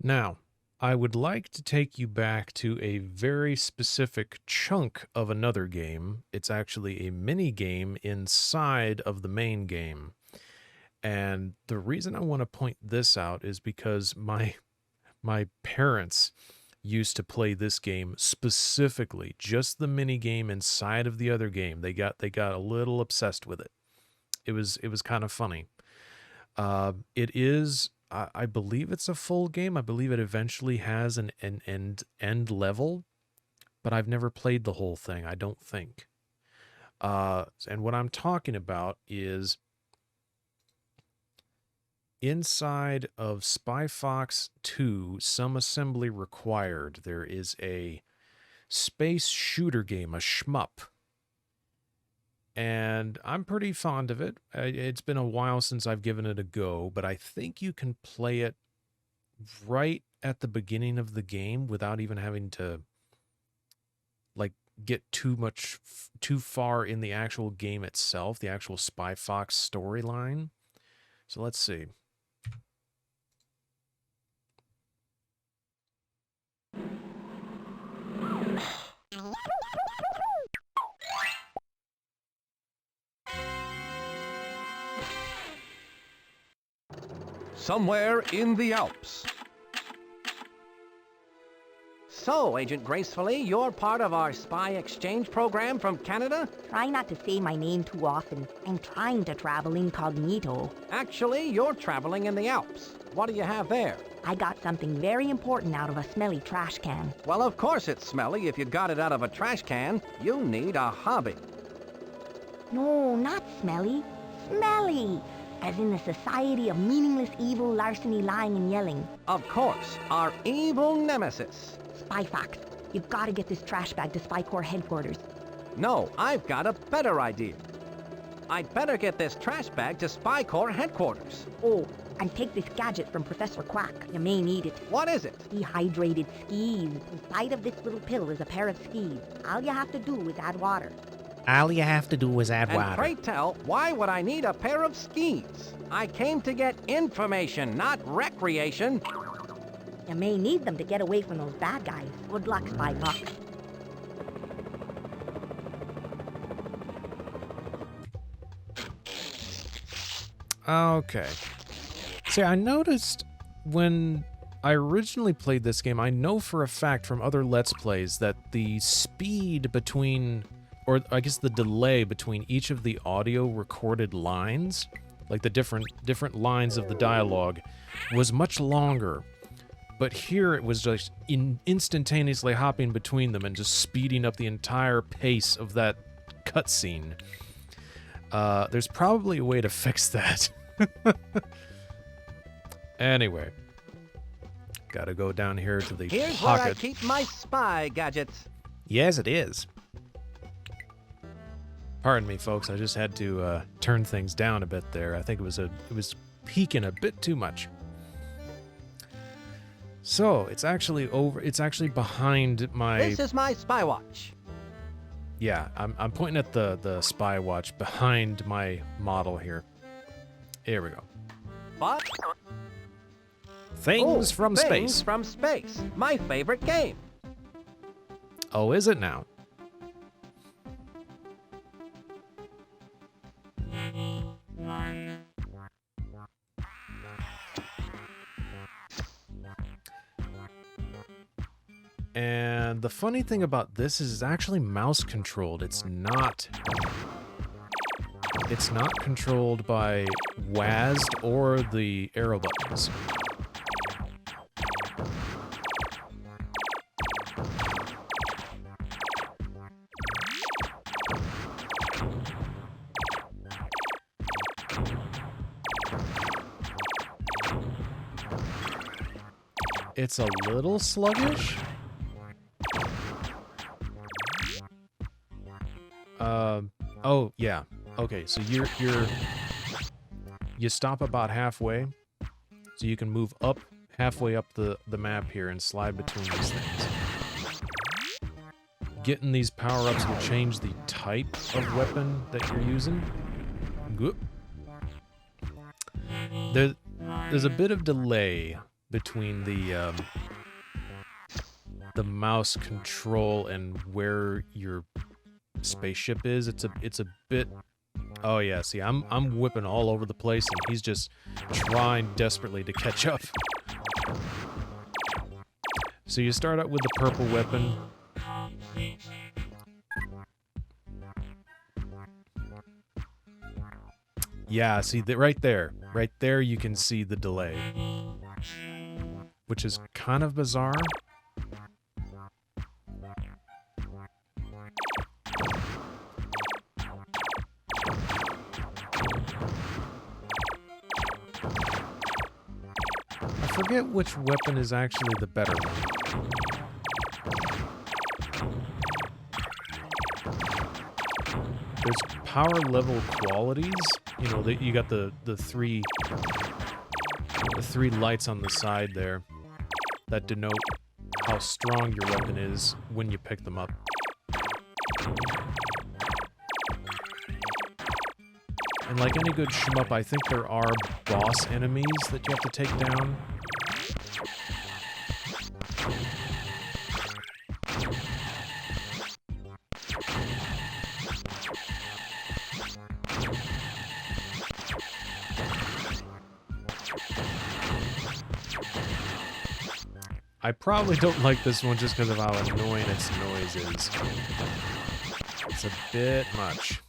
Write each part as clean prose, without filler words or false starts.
Now, I would like to take you back to a very specific chunk of another game. It's actually a mini game inside of the main game. And the reason I want to point this out is because my parents used to play this game specifically, just the mini game inside of the other game. They got a little obsessed with it. It was kind of funny. It is, I believe it's a full game. I believe it eventually has an end level, but I've never played the whole thing, I don't think. And what I'm talking about is inside of Spy Fox 2, Some Assembly Required, there is a space shooter game, a shmup. And I'm pretty fond of it. It's been a while since I've given it a go, but I think you can play it right at the beginning of the game without even having to, like, get too far in the actual game itself, the actual Spy Fox storyline. So let's see. Somewhere in the Alps. So, Agent Gracefully, you're part of our spy exchange program from Canada? Try not to say my name too often. I'm trying to travel incognito. Actually, you're traveling in the Alps. What do you have there? I got something very important out of a smelly trash can. Well, of course it's smelly if you got it out of a trash can. You need a hobby. No, not smelly. Smelly! As in the Society of Meaningless Evil, Larceny, Lying, and Yelling. Of course, our evil nemesis. Spy Fox, you've got to get this trash bag to Spy Corps headquarters. No, I've got a better idea. I'd better get this trash bag to Spy Corps headquarters. Oh, and take this gadget from Professor Quack. You may need it. What is it? Dehydrated skis. Inside of this little pill is a pair of skis. All you have to do is add water. All you have to do is add And water. pray tell, why would I need a pair of skis? I came to get information, not recreation. You may need them to get away from those bad guys. Good luck, Spy Fox. Okay. See, I noticed when I originally played this game, I know for a fact from other Let's Plays that the speed between, or I guess the delay between each of the audio recorded lines, like the different lines of the dialogue, was much longer. But here it was just instantaneously hopping between them and just speeding up the entire pace of that cutscene. There's probably a way to fix that. Anyway, gotta go down here to the Here's pocket. where I keep my spy gadgets. Yes, it is. Pardon me, folks. I just had to turn things down a bit there. I think it was peaking a bit too much. So it's actually over. It's actually behind my. This is my spy watch. Yeah, I'm pointing at the spy watch behind my model here. Here we go. What? Things from Things space. from space. My favorite game. Oh, is it now? And the funny thing about this is it's actually mouse controlled. It's not controlled by WASD or the arrow buttons. It's a little sluggish. Oh yeah. Okay, so you stop about halfway, so you can move up halfway up the map here and slide between these things. Getting these power-ups will change the type of weapon that you're using. Good. There's a bit of delay. between the mouse control and where your spaceship is. It's a bit. Oh yeah, see, I'm whipping all over the place, and he's just trying desperately to catch up. So you start out with the purple weapon. Yeah, see, right there you can see the delay, which is kind of bizarre. I forget which weapon is actually the better one. There's power level qualities. You know, you got the three lights on the side there that denote how strong your weapon is when you pick them up. And like any good shmup, I think there are boss enemies that you have to take down. I probably don't like this one just because of how annoying its noise is. It's a bit much.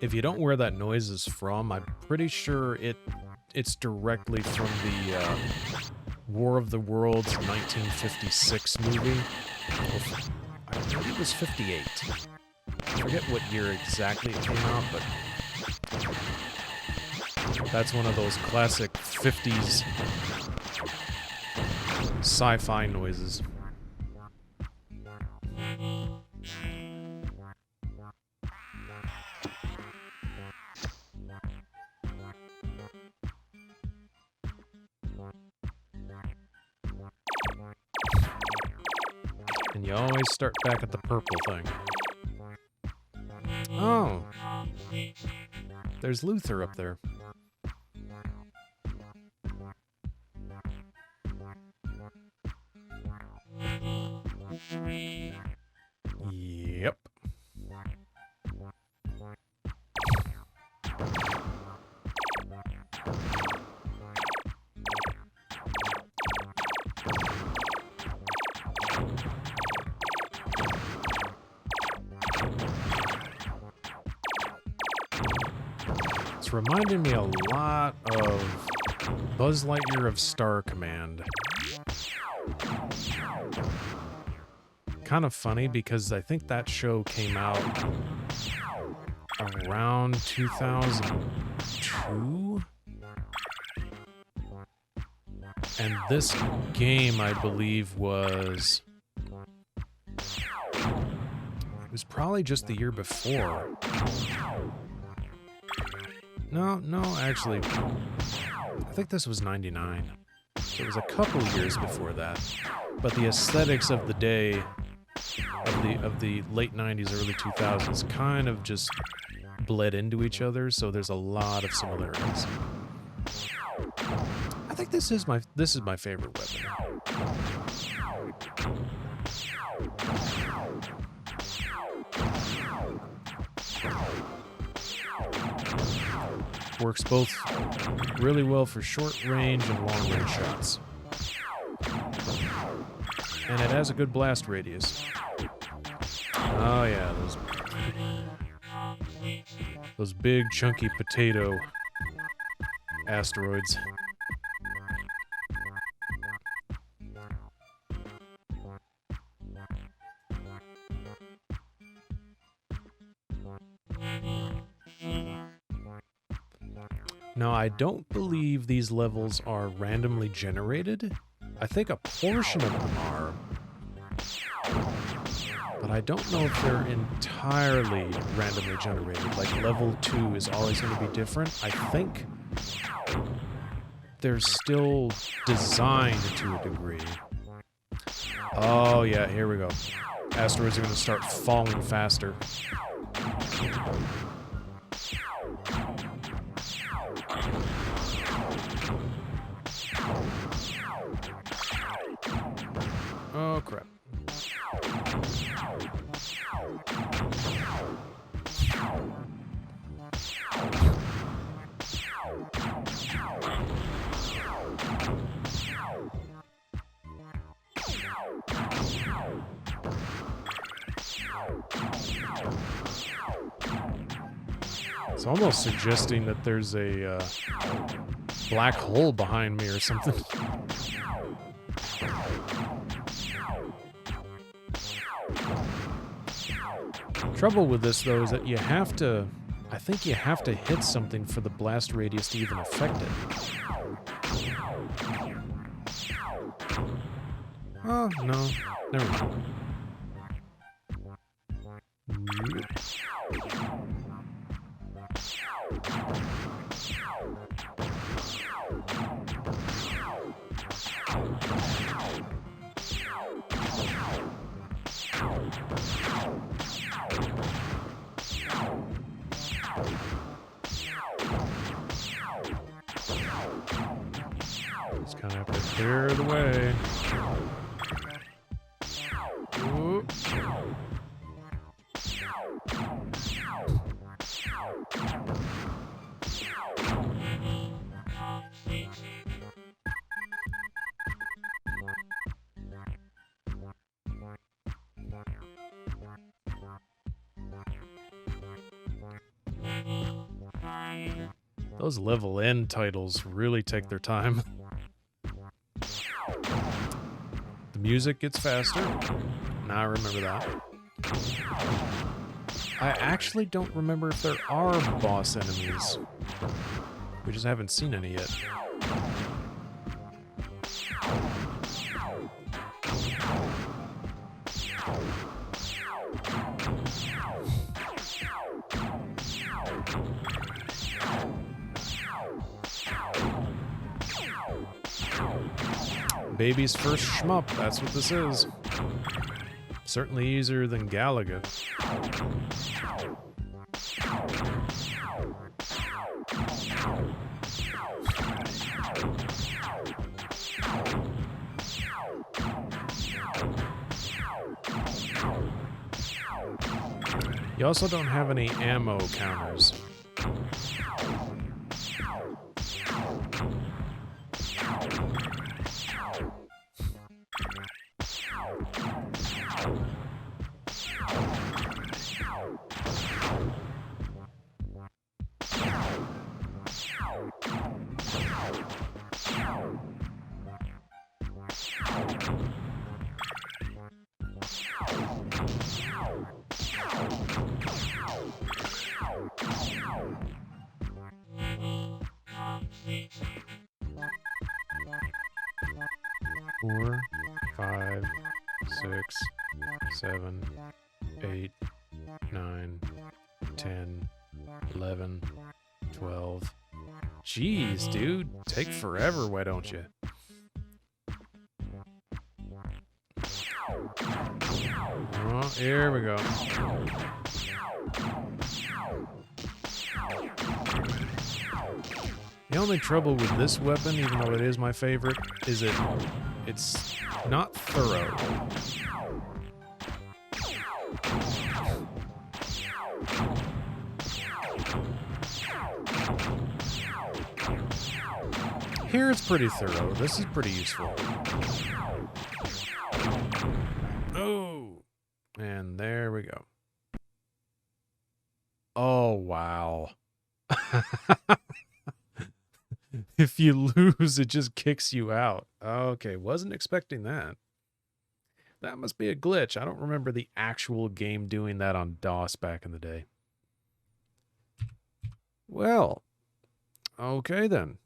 If you don't know where that noise is from, I'm pretty sure it's directly from the War of the Worlds 1956 movie. I think it was 58. I forget what year exactly it came out, but that's one of those classic 50s sci-fi noises. And you always start back at the purple thing. Oh. There's Luther up there. Yep. It's reminding me a lot of Buzz Lightyear of Star Command. Kind of funny because I think that show came out around 2002. And this game, I believe, was probably just the year before. No, actually, I think this was 99. So it was a couple years before that. But the aesthetics of the day, of the late 90s, early 2000s, kind of just bled into each other, so there's a lot of similarities. I think this is my favorite weapon. Works both really well for short range and long range shots. And it has a good blast radius. Oh yeah, those big chunky potato asteroids. Now, I don't believe these levels are randomly generated. I think a portion of them are. But I don't know if they're entirely randomly generated. Like, level 2 is always going to be different. I think they're still designed to a degree. Oh, yeah, here we go. Asteroids are going to start falling faster. Oh, crap. It's almost suggesting that there's a black hole behind me or something. Trouble with this, though, is that you have to... I think you have to hit something for the blast radius to even affect it. Oh, no. Never mind. Just kind of have to clear the way. Ooh. Those level end titles really take their time. The music gets faster. Now I remember that. I actually don't remember if there are boss enemies. We just haven't seen any yet. Baby's first shmup, that's what this is. Certainly easier than Galaga. You also don't have any ammo counters. Four, 5, 6, 7, 8, 9, 10, 11, 12. Jeez, dude. Take forever, why don't you? Oh, here we go. The only trouble with this weapon, even though it is my favorite, is it's not thorough. Here it's pretty thorough. This is pretty useful. Oh! And there we go. Oh, wow. If you lose, it just kicks you out. Okay, wasn't expecting that. That must be a glitch. I don't remember the actual game doing that on DOS back in the day. Well, okay then.